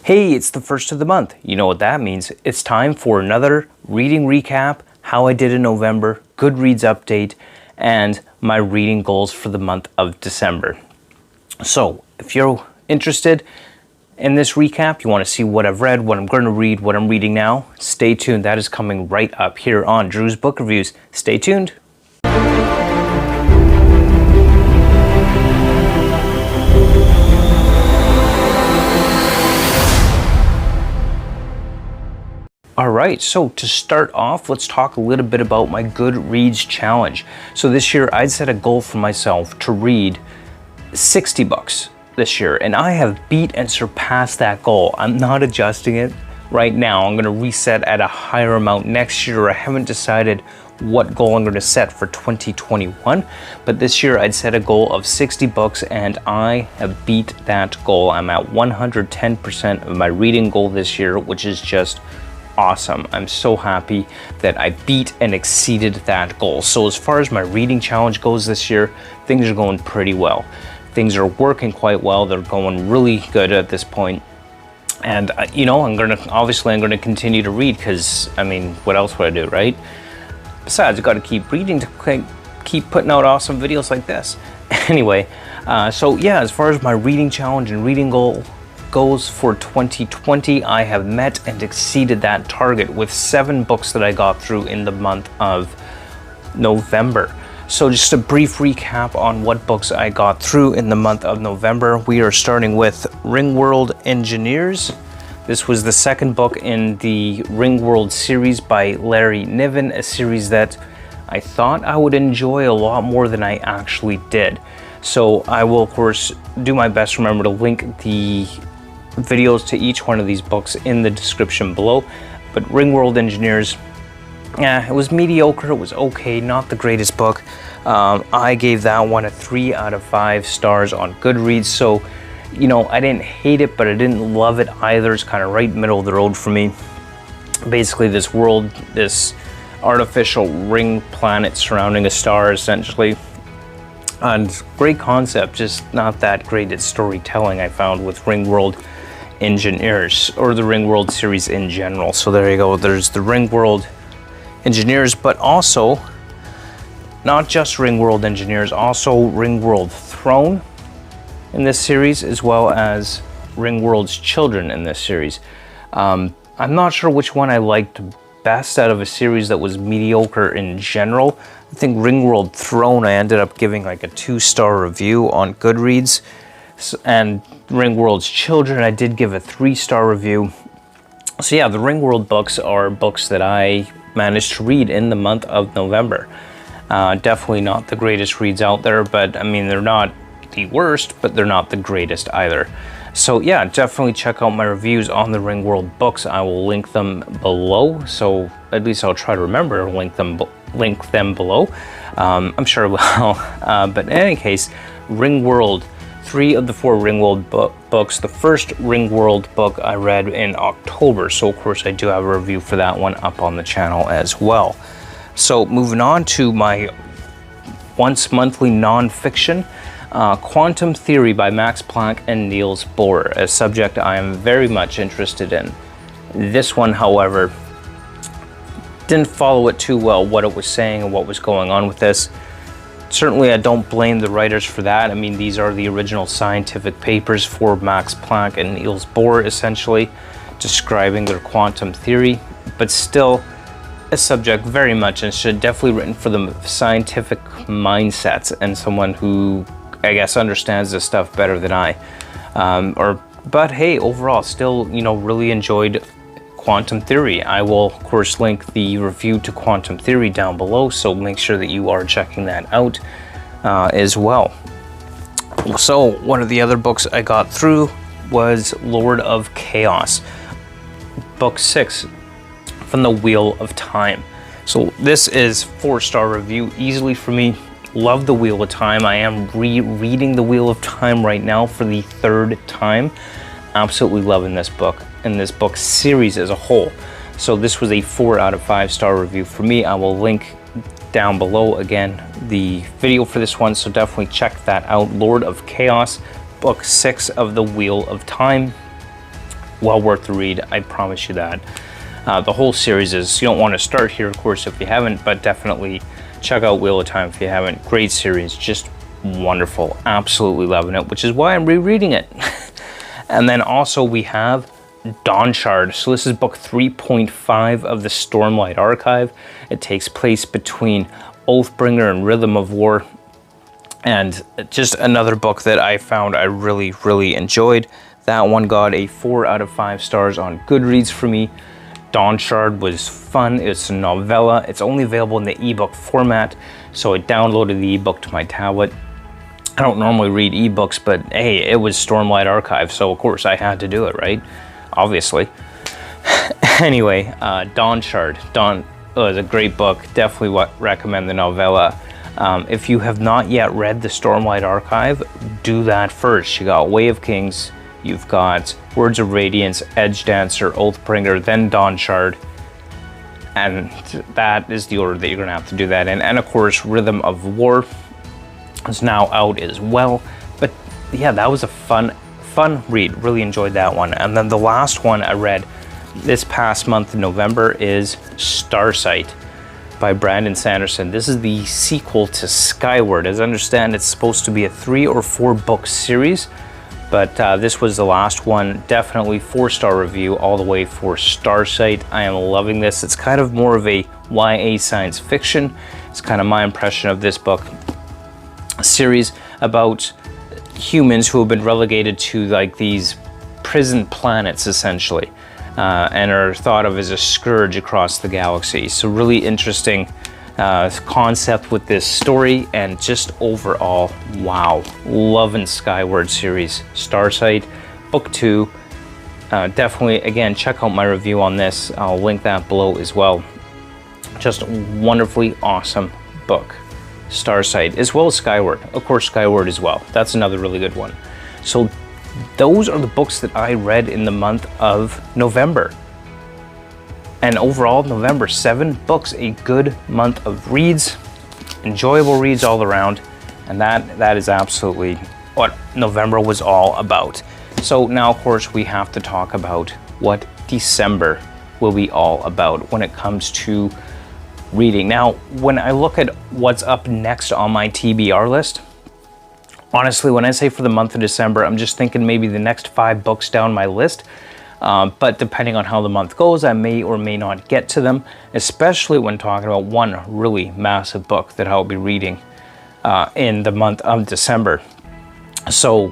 Hey, it's the first of the month. You know what that means. It's time for another reading recap, how I did in November, Goodreads update, and my reading goals for the month of December. So, if you're interested in this recap, you want to see what I've read, what I'm going to read, what I'm reading now, stay tuned. That is coming right up here on Drew's Book Reviews. Stay tuned. Alright, so to start off, let's talk a little bit about my Goodreads challenge. So this year I'd set a goal for myself to read 60 books this year, and I have beat and surpassed that goal. I'm not adjusting it right now. I'm going to reset at a higher amount next year. I haven't decided what goal I'm going to set for 2021, but this year I'd set a goal of 60 books and I have beat that goal. I'm at 110% of my reading goal this year, which is just awesome. I'm so happy that I beat and exceeded that goal. So as far as my reading challenge goes this year, things are going pretty well. Things are working quite well. They're going really good at this point. And you know, I'm gonna continue to read, because I mean, what else would I do, right? Besides, I've got to keep reading to keep putting out awesome videos like this. Anyway, so yeah, as far as my reading challenge and reading goal goes for 2020, I have met and exceeded that target with 7 books that I got through in the month of November. So just a brief recap on what books I got through in the month of November. We are starting with Ringworld Engineers. This was the second book in the Ringworld series by Larry Niven, a series that I thought I would enjoy a lot more than I actually did. So I will, of course, do my best to remember to link the videos to each one of these books in the description below. But Ringworld Engineers, yeah, it was mediocre. It was okay, not the greatest book. I gave that one a 3 out of 5 stars on Goodreads. So, you know, I didn't hate it, but I didn't love it either. It's kind of right middle of the road for me. Basically, this world, this artificial ring planet surrounding a star, essentially. And great concept, just not that great at storytelling, I found, with Ringworld Engineers, or the Ringworld series in general. So there you go, there's the Ringworld Engineers, but also not just Ringworld Engineers, also Ringworld Throne in this series, as well as Ringworld's Children in this series. I'm not sure which one I liked best out of a series that was mediocre in general. I think Ringworld Throne I ended up giving like a 2-star review on Goodreads, and Ringworld's Children I did give a 3-star review. So yeah, the Ringworld books are books that I managed to read in the month of November. Definitely not the greatest reads out there, but I mean, they're not the worst, but they're not the greatest either. So yeah, definitely check out my reviews on the Ringworld books. I will link them below, so at least I'll try to remember to link them below. I'm sure I will. But in any case, Ringworld, 3 of the 4 Ringworld books. The first Ringworld book I read in October, so of course I do have a review for that one up on the channel as well. So moving on to my once monthly non-fiction, Quantum Theory by Max Planck and Niels Bohr, a subject I am very much interested in. This one, however, didn't follow it too well, what it was saying and what was going on with this. Certainly I don't blame the writers for that. I mean, these are the original scientific papers for Max Planck and Niels Bohr, essentially describing their quantum theory, but still a subject very much, and should definitely written for the scientific mindsets and someone who, I guess, understands this stuff better than I. But hey, overall, still, you know, really enjoyed Quantum Theory. I will, of course, link the review to Quantum Theory down below, so make sure that you are checking that out as well. So one of the other books I got through was Lord of Chaos, book 6 from the Wheel of Time. So this is 4-star review easily for me. Love the Wheel of Time. I am rereading the Wheel of Time right now for the 3rd time. Absolutely loving this book and this book series as a whole. So this was a 4 out of 5-star review for me. I will link down below again the video for this one, so definitely check that out. Lord of Chaos, book 6 of the Wheel of Time. well worth the read, I promise you that. The whole series is, you don't want to start here, of course, if you haven't, but definitely check out Wheel of Time if you haven't. Great series, just wonderful, absolutely loving it, which is why I'm rereading it. And then also we have Dawnshard. So this is book 3.5 of the Stormlight Archive. It takes place between Oathbringer and Rhythm of War. And just another book that I found I really, really enjoyed. That one got a 4 out of 5 stars on Goodreads for me. Dawnshard was fun. It's a novella. It's only available in the ebook format, so I downloaded the ebook to my tablet. I don't normally read ebooks, but hey, it was Stormlight Archive, so of course I had to do it, right? Obviously. Anyway, Dawnshard. Dawn is a great book. Definitely recommend the novella. If you have not yet read the Stormlight Archive, do that first. You got Way of Kings, you've got Words of Radiance, Edge Dancer, Oathbringer, then Dawnshard. And that is the order that you're gonna have to do that in. And of course, Rhythm of War is now out as well. But yeah, that was a fun read. Really enjoyed that one. And then the last one I read this past month in November is Starsight by Brandon Sanderson. This is the sequel to Skyward. As I understand, it's supposed to be a 3 or 4 book series, but this was the last one. Definitely 4-star review all the way for Starsight. I am loving this. It's kind of more of a YA science fiction. It's kind of my impression of this book. A series about humans who have been relegated to like these prison planets essentially, and are thought of as a scourge across the galaxy. So really interesting concept with this story, and just overall, wow, loving Skyward series. Starsight, book 2. Definitely, again, check out my review on this. I'll link that below as well. Just a wonderfully awesome book. Starsight, as well as Skyward. Of course, Skyward as well. That's another really good one. So those are the books that I read in the month of November. And overall, November, 7 books, a good month of reads, enjoyable reads all around. And that is absolutely what November was all about. So now, of course, we have to talk about what December will be all about when it comes to reading. Now, when I look at what's up next on my TBR list, honestly, when I say for the month of December, I'm just thinking maybe the next 5 books down my list. But depending on how the month goes, I may or may not get to them, especially when talking about one really massive book that I'll be reading in the month of December. So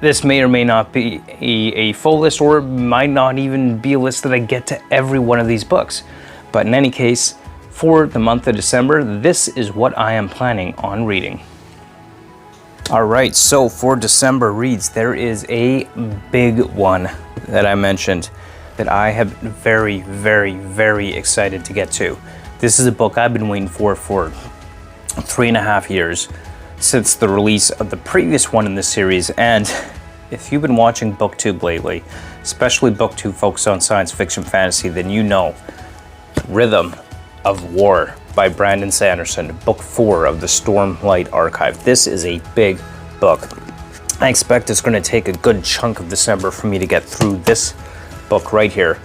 this may or may not be a full list, or might not even be a list that I get to every one of these books. But in any case, for the month of December, this is what I am planning on reading. All right, so for December reads, there is a big one that I mentioned that I have very, very, very excited to get to. This is a book I've been waiting for 3.5 years since the release of the previous one in this series. And if you've been watching BookTube lately, especially BookTube focused on science fiction fantasy, then you know Rhythm of War by Brandon Sanderson, book 4 of the Stormlight Archive. This is a big book. I expect it's going to take a good chunk of December for me to get through this book right here,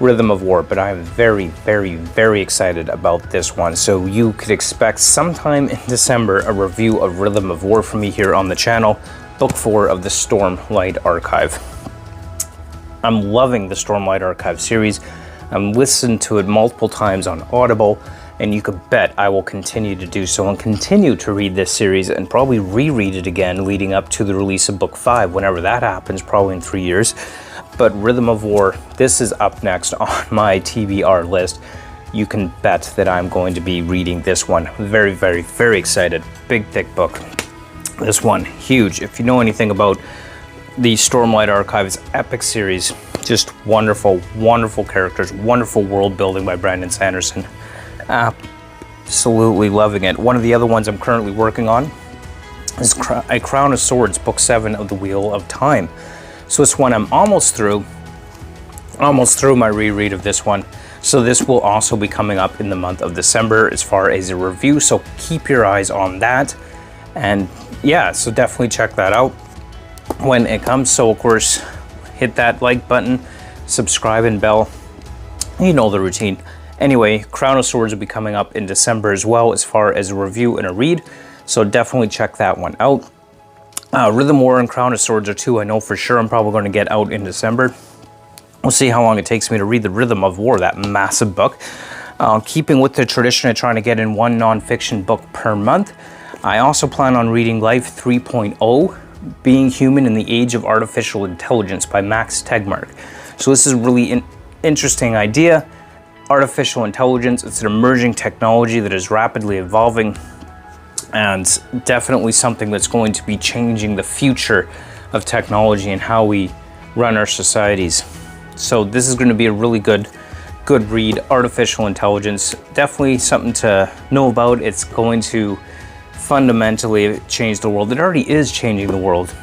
Rhythm of War, but I'm very, very, very excited about this one. So you could expect sometime in December a review of Rhythm of War from me here on the channel, book 4 of the Stormlight Archive. I'm loving the Stormlight Archive series. I'm listened to it multiple times on Audible, and you could bet I will continue to do so and continue to read this series and probably reread it again leading up to the release of book 5, whenever that happens, probably in 3 years. But Rhythm of War, this is up next on my TBR list. You can bet that I'm going to be reading this one. Very, very, very excited. Big, thick book. This one, huge. If you know anything about the Stormlight Archive's epic series, just wonderful, wonderful characters, wonderful world building by Brandon Sanderson. Absolutely loving it. One of the other ones I'm currently working on is A Crown of Swords, book 7 of the Wheel of Time. So this one I'm almost through my reread of this one. So this will also be coming up in the month of December as far as a review. So keep your eyes on that. And yeah, so definitely check that out when it comes. So of course, hit that like button, subscribe and bell. You know the routine. Anyway, Crown of Swords will be coming up in December as well, as far as a review and a read. So definitely check that one out. Rhythm War and Crown of Swords are two I know for sure I'm probably going to get out in December. We'll see how long it takes me to read the Rhythm of War, that massive book. Keeping with the tradition of trying to get in one nonfiction book per month, I also plan on reading Life 3.0, Being Human in the Age of Artificial Intelligence by Max Tegmark. So this is really an interesting idea. Artificial intelligence, it's an emerging technology that is rapidly evolving and definitely something that's going to be changing the future of technology and how we run our societies. So this is going to be a really good read. Artificial intelligence, definitely something to know about. It's going to fundamentally change the world. It already is changing the world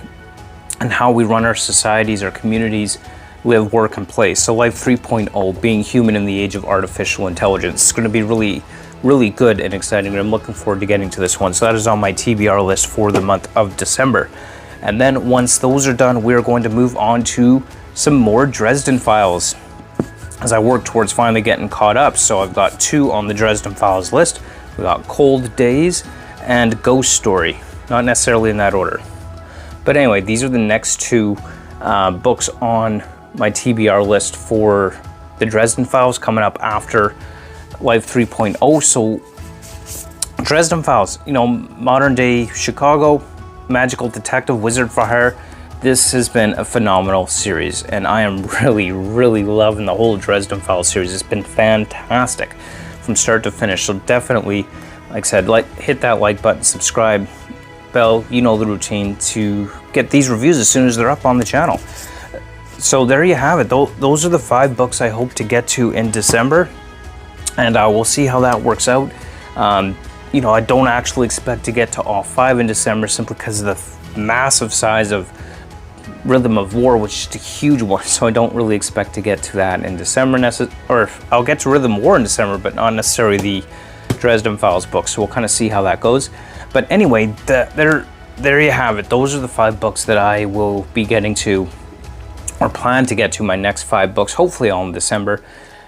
and how we run our societies, our communities, live, work, and play. So Life 3.0, Being Human in the Age of Artificial Intelligence. It's going to be really good and exciting. I'm looking forward to getting to this one. So that is on my TBR list for the month of December. And then once those are done, we're going to move on to some more Dresden Files as I work towards finally getting caught up. So I've got 2 on the Dresden Files list. We got Cold Days and Ghost Story, not necessarily in that order. But anyway, these are the next 2 books on my TBR list for the Dresden Files coming up after Life 3.0. So Dresden Files, you know, modern day Chicago, magical detective, wizard for hire. This has been a phenomenal series, and I am really loving the whole Dresden Files series. It's been fantastic from start to finish. So definitely, like I said, hit that like button, subscribe, bell, you know the routine, to get these reviews as soon as they're up on the channel. So there you have it. Those are the 5 books I hope to get to in December, and we'll see how that works out. You know, I don't actually expect to get to all 5 in December simply because of the massive size of Rhythm of War, which is a huge one, so I don't really expect to get to that in December, or I'll get to Rhythm of War in December, but not necessarily the Dresden Files book, so we'll kind of see how that goes. But anyway, there you have it. Those are the 5 books that I will be getting to, or plan to get to, my next 5 books, hopefully all in December.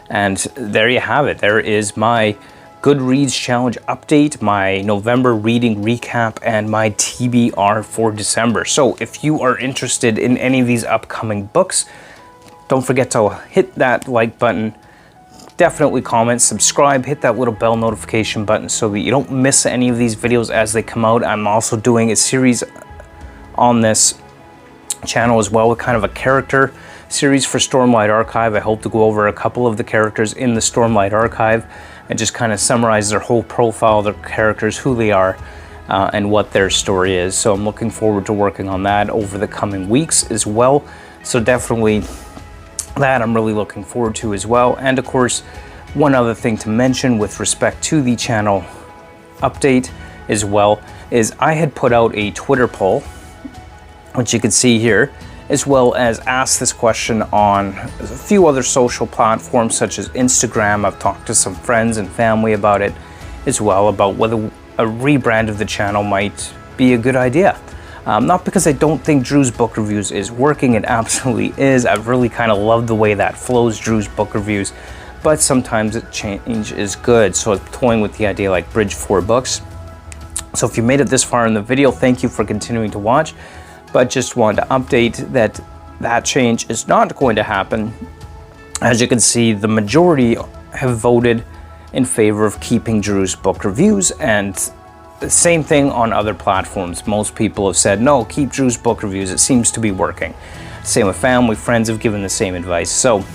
And there you have it. There is my Goodreads Challenge update, my November reading recap, and my TBR for December. So if you are interested in any of these upcoming books, don't forget to hit that like button, definitely comment, subscribe, hit that little bell notification button so that you don't miss any of these videos as they come out. I'm also doing a series on this channel as well with kind of a character series for Stormlight Archive. I hope to go over a couple of the characters in the Stormlight Archive and just kind of summarize their whole profile, their characters, who they are, and what their story is. So I'm looking forward to working on that over the coming weeks as well. So definitely that I'm really looking forward to as well. And of course, one other thing to mention with respect to the channel update as well is I had put out a Twitter poll, which you can see here, as well as asked this question on a few other social platforms such as Instagram. I've talked to some friends and family about it as well, about whether a rebrand of the channel might be a good idea. Not because I don't think Drew's Book Reviews is working, it absolutely is. I've really kind of loved the way that flows, Drew's Book Reviews, but sometimes change is good. So I'm toying with the idea like Bridge 4 Books. So if you made it this far in the video, thank you for continuing to watch. But just wanted to update that change is not going to happen. As you can see, the majority have voted in favor of keeping Drew's Book Reviews, and the same thing on other platforms. Most people have said, no, keep Drew's Book Reviews, it seems to be working. Same with family, friends have given the same advice. So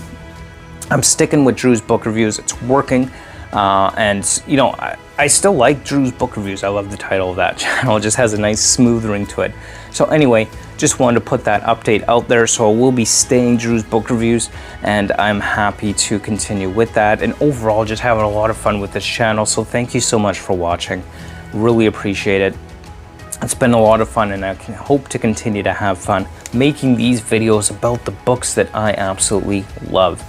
I'm sticking with Drew's Book Reviews, it's working. And you know, I still like Drew's Book Reviews. I love the title of that channel. It just has a nice smooth ring to it. So anyway, just wanted to put that update out there. So we'll be staying Drew's Book Reviews, and I'm happy to continue with that. And overall, just having a lot of fun with this channel. So thank you so much for watching. Really appreciate it. It's been a lot of fun, and I can hope to continue to have fun making these videos about the books that I absolutely love.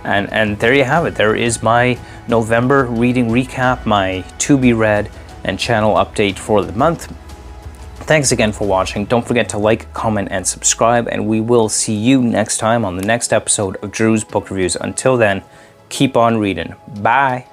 And there you have it. There is my November reading recap, my to be read and channel update for the month. Thanks again for watching. Don't forget to like, comment, and subscribe, and we will see you next time on the next episode of Drew's Book Reviews. Until then, keep on reading. Bye.